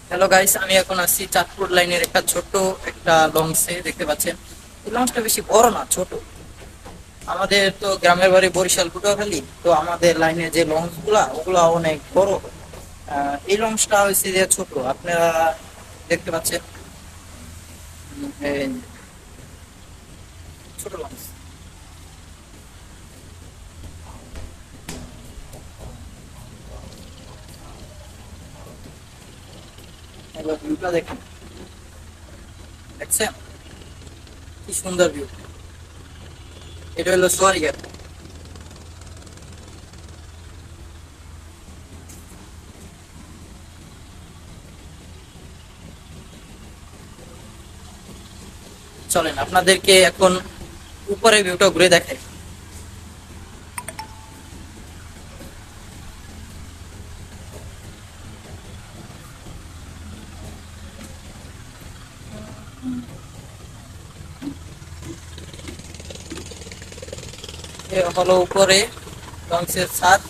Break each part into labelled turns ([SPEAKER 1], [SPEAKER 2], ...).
[SPEAKER 1] Hello guys, আমি এখন আছি চাঁদপুর লাইনের একটা ছোট একটা লঞ্চে। দেখতে পাচ্ছেন এই লঞ্চটা বেশি বড় না, ছোট। আমাদের তো গ্রামের বাড়ি বরিশাল পটুয়াখালী, তো আমাদের লাইনে যে লঞ্চ গুলা ওগুলা অনেক বড়। এই লঞ্চটা হয়েছে যে ছোট, আপনারা দেখতে পাচ্ছেন। এই ছোট লঞ্চ, এবার ভিউটা দেখেন, দেখছেন কি সুন্দর ভিউ। এটা হলো সোয়ারিঘাট। চলেন আপনাদেরকে এখন উপরে ভিউটা ঘুরে দেখাই। এ হলো উপরে লঞ্চের ছাদ।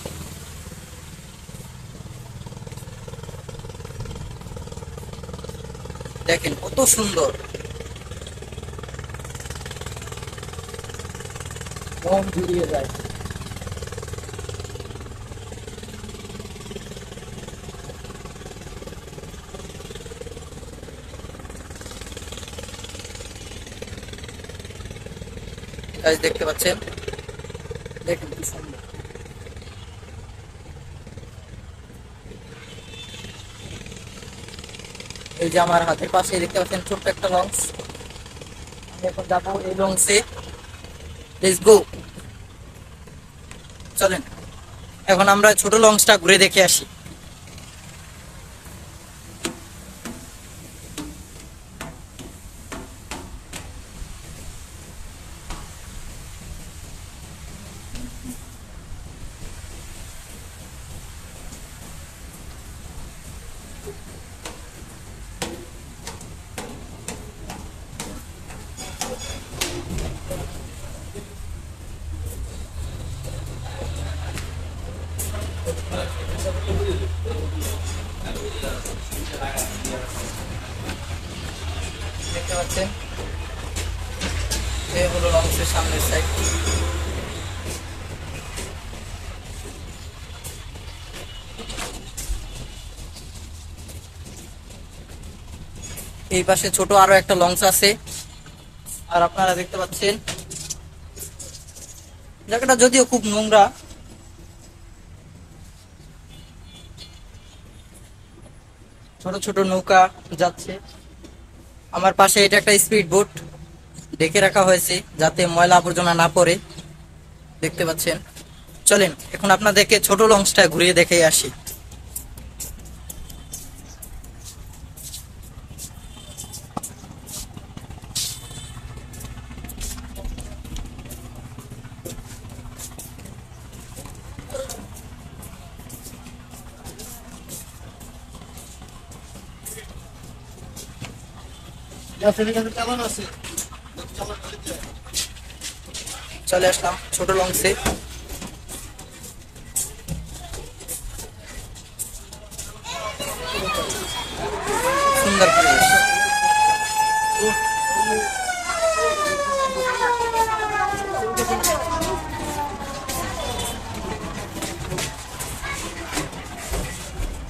[SPEAKER 1] দেখেন কত সুন্দর, মন জুড়িয়ে যায়। গাছ দেখতে পাচ্ছেন, দেখেন কি সুন্দর। এই যে আমার হাতের পাশে দেখতে পাচ্ছেন ছোট্ট একটা লঞ্চ। আমি এখন যাবো এই লঞ্চে। Let's go. চলেন এখন আমরা ছোট লঞ্চটা ঘুরে দেখে আসি। দেখতে পাচ্ছেন এই হলো লঞ্চের সামনের সাইড। এই পাশে ছোট আরো একটা লঞ্চ আছে। আর আপনারা দেখতে পাচ্ছেন জায়গাটা যদিও খুব নোংরা। ছোট ছোট নৌকা যাচ্ছে। আমার পাশে এটা একটা স্পিড বোট, ডেকে রাখা হয়েছে যাতে ময়লা আবর্জনা না পড়ে। দেখতে পাচ্ছেন। চলেন এখন আপনাদেরকে ছোট লঞ্চটা ঘুরিয়ে দেখে আসি। চলে আসলাম ছোট লঞ্চে। সুন্দর পরিবেশ।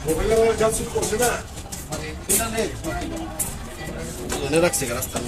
[SPEAKER 2] মোবাইল জাল শুরু করছে না, ধরে রাখছে রাস্তা।